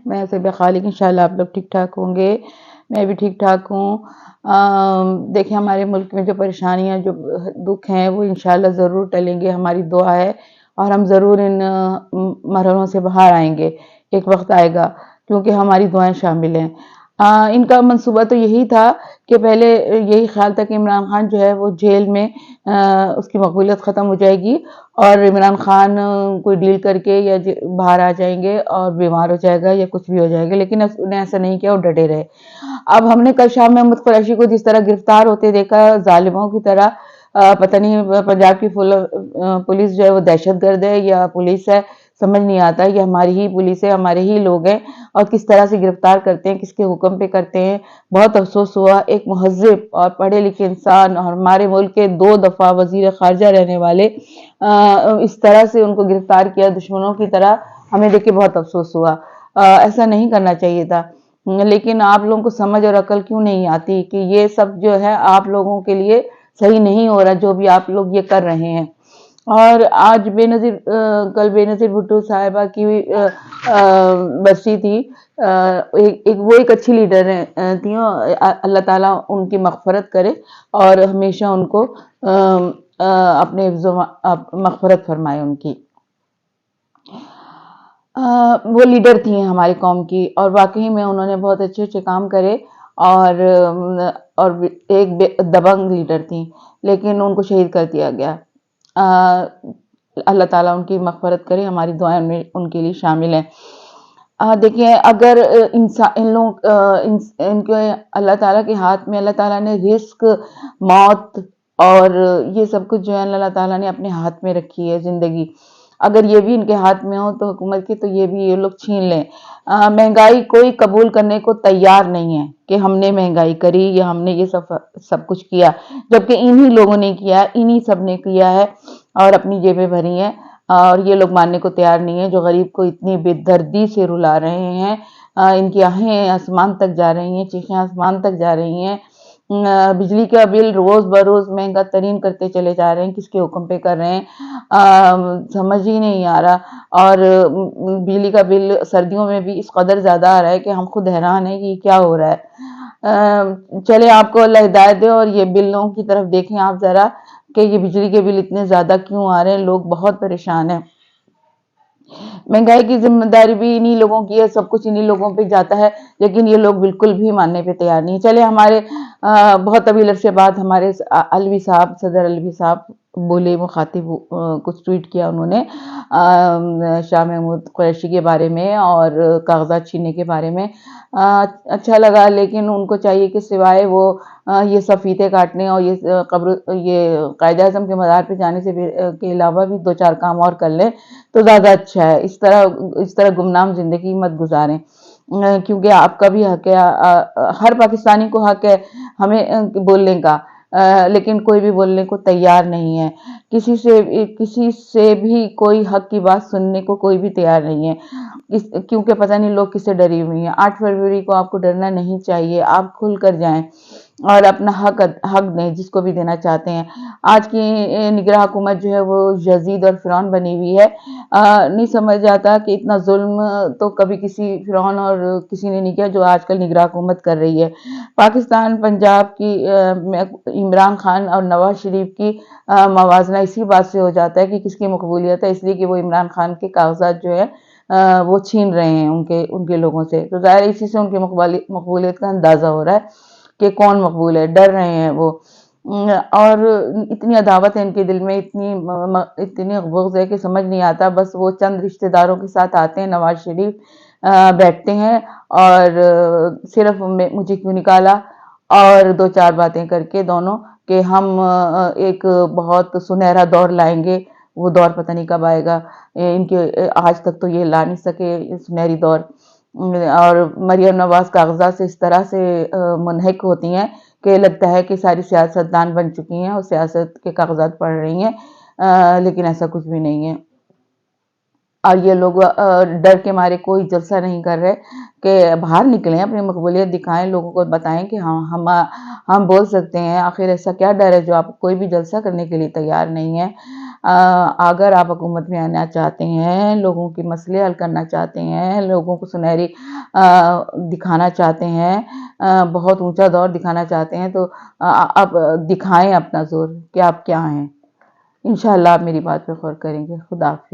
میں سبیہ خالق، انشاءاللہ آپ لوگ ٹھیک ٹھاک ہوں گے، میں بھی ٹھیک ٹھاک ہوں۔ دیکھیں ہمارے ملک میں جو پریشانیاں جو دکھ ہیں وہ انشاءاللہ ضرور ٹلیں گے، ہماری دعا ہے، اور ہم ضرور ان مرحلوں سے باہر آئیں گے، ایک وقت آئے گا کیونکہ ہماری دعائیں شامل ہیں۔ ان کا منصوبہ تو یہی تھا کہ پہلے یہی خیال تھا کہ عمران خان جو ہے وہ جیل میں اس کی مقبولیت ختم ہو جائے گی اور عمران خان کوئی ڈیل کر کے یا باہر آ جائیں گے اور بیمار ہو جائے گا یا کچھ بھی ہو جائے گا، لیکن انہیں ایسا نہیں کیا، وہ ڈٹے رہے۔ اب ہم نے کل شام محمود قریشی کو جس طرح گرفتار ہوتے دیکھا ظالموں کی طرح، پتہ نہیں پنجاب کی پولیس جو ہے وہ دہشت گرد ہے یا پولیس ہے، سمجھ نہیں آتا، یہ ہماری ہی پولیس ہے، ہمارے ہی لوگ ہیں، اور کس طرح سے گرفتار کرتے ہیں، کس کے حکم پہ کرتے ہیں۔ بہت افسوس ہوا، ایک مہذب اور پڑھے لکھے انسان اور ہمارے ملک کے 2 دفعہ وزیر خارجہ رہنے والے اس طرح سے ان کو گرفتار کیا دشمنوں کی طرح، ہمیں دیکھ کے بہت افسوس ہوا۔ ایسا نہیں کرنا چاہیے تھا، لیکن آپ لوگوں کو سمجھ اور عقل کیوں نہیں آتی کہ یہ سب جو ہے آپ لوگوں کے لیے صحیح نہیں ہو رہا جو بھی آپ لوگ یہ کر رہے ہیں۔ اور آج کل بے نظیر بھٹو صاحبہ کی برسی تھی، وہ ایک اچھی لیڈر تھیں، اللہ تعالیٰ ان کی مغفرت کرے اور ہمیشہ ان کو اپنے مغفرت فرمائے ان کی۔ وہ لیڈر تھی ہماری قوم کی اور واقعی میں انہوں نے بہت اچھے اچھے کام کرے اور ایک دبنگ لیڈر تھی، لیکن ان کو شہید کر دیا گیا۔ اللہ تعالیٰ ان کی مغفرت کرے، ہماری دعائیں ان کے لیے شامل ہیں۔ دیکھیں اگر ان کے اللہ تعالیٰ کے ہاتھ میں، اللہ تعالیٰ نے رزق، موت اور یہ سب کچھ جو ہے اللہ تعالیٰ نے اپنے ہاتھ میں رکھی ہے زندگی، اگر یہ بھی ان کے ہاتھ میں ہو تو حکومت کی، تو یہ بھی یہ لوگ چھین لیں۔ مہنگائی کوئی قبول کرنے کو تیار نہیں ہے کہ ہم نے مہنگائی کری یا ہم نے یہ سب کچھ کیا، جبکہ انہی لوگوں نے کیا ہے، انہی سب نے کیا ہے اور اپنی جیبیں بھری ہیں، اور یہ لوگ ماننے کو تیار نہیں ہیں، جو غریب کو اتنی بے دردی سے رلا رہے ہیں۔ ان کی آہیں آسمان تک جا رہی ہیں، چیخیں آسمان تک جا رہی ہیں۔ بجلی کا بل روز بروز مہنگا ترین کرتے چلے جا رہے ہیں، کس کے حکم پہ کر رہے ہیں سمجھ ہی نہیں آ رہا، اور بجلی کا بل سردیوں میں بھی اس قدر زیادہ آ رہا ہے کہ ہم خود حیران ہیں کہ یہ کیا ہو رہا ہے۔ چلے آپ کو اللہ ہدایت دے، اور یہ بلوں کی طرف دیکھیں آپ ذرا کہ یہ بجلی کے بل اتنے زیادہ کیوں آ رہے ہیں، لوگ بہت پریشان ہیں۔ مہنگائی کی ذمہ داری بھی انہی لوگوں کی ہے، سب کچھ انہی لوگوں پہ جاتا ہے، لیکن یہ لوگ بالکل بھی ماننے پہ تیار نہیں۔ چلے ہمارے بہت طویل عرصے بعد ہمارے علوی صاحب، صدر علوی صاحب بولے، مخاطب کچھ ٹویٹ کیا انہوں نے شاہ محمود قریشی کے بارے میں اور کاغذات چھیننے کے بارے میں، اچھا لگا، لیکن ان کو چاہیے کہ سوائے وہ یہ سب فیتے کاٹنے اور یہ قائد اعظم کے مزار پہ جانے سے کے علاوہ بھی 2-4 کام اور کر لیں تو زیادہ اچھا ہے۔ اس طرح گمنام زندگی مت گزاریں، کیونکہ آپ کا بھی حق ہے، ہر پاکستانی کو حق ہے ہمیں بولنے کا، لیکن کوئی بھی بولنے کو تیار نہیں ہے، کسی سے بھی کوئی حق کی بات سننے کو کوئی بھی تیار نہیں ہے، کیونکہ پتہ نہیں لوگ کس سے ڈری ہوئی ہیں۔ 8 فروری کو آپ کو ڈرنا نہیں چاہیے، آپ کھل کر جائیں اور اپنا حق دیں جس کو بھی دینا چاہتے ہیں۔ آج کی نگراں حکومت جو ہے وہ یزید اور فرعون بنی ہوئی ہے، نہیں سمجھ آتا کہ اتنا ظلم تو کبھی کسی فرعون اور کسی نے نہیں کیا جو آج کل نگراں حکومت کر رہی ہے۔ پاکستان پنجاب کی عمران خان اور نواز شریف کی موازنہ اسی بات سے ہو جاتا ہے کہ کس کی مقبولیت ہے، اس لیے کہ وہ عمران خان کے کاغذات جو ہے وہ چھین رہے ہیں ان کے لوگوں سے، تو ظاہر اسی سے ان کی مقبولیت کا اندازہ ہو رہا ہے کہ کون مقبول ہے، ڈر رہے ہیں وہ، اور اتنی عداوت ہے ان کے دل میں، اتنی بغض ہے کہ سمجھ نہیں آتا، بس وہ چند رشتہ داروں کے ساتھ آتے ہیں، نواز شریف بیٹھتے ہیں اور صرف مجھے کیوں نکالا، اور 2-4 باتیں کر کے دونوں کہ ہم ایک بہت سنہرا دور لائیں گے، وہ دور پتہ نہیں کب آئے گا، ان کے آج تک تو یہ لا نہیں سکے سنہری دور، اور مریم نواز کاغذات سے اس طرح سے منہک ہوتی ہیں کہ لگتا ہے کہ ساری سیاستدان بن چکی ہیں اور سیاست کے کاغذات پڑھ رہی ہیں، لیکن ایسا کچھ بھی نہیں ہے۔ اور یہ لوگ ڈر کے مارے کوئی جلسہ نہیں کر رہے کہ باہر نکلیں، اپنی مقبولیت دکھائیں، لوگوں کو بتائیں کہ ہم بول سکتے ہیں، آخر ایسا کیا ڈر ہے جو آپ کوئی بھی جلسہ کرنے کے لیے تیار نہیں ہے۔ اگر آپ حکومت میں آنا چاہتے ہیں، لوگوں کے مسئلے حل کرنا چاہتے ہیں، لوگوں کو سنہری دکھانا چاہتے ہیں، بہت اونچا دور دکھانا چاہتے ہیں، تو اب دکھائیں اپنا زور کہ آپ کیا ہیں۔ انشاءاللہ آپ میری بات پہ غور کریں گے۔ خدا حافظ۔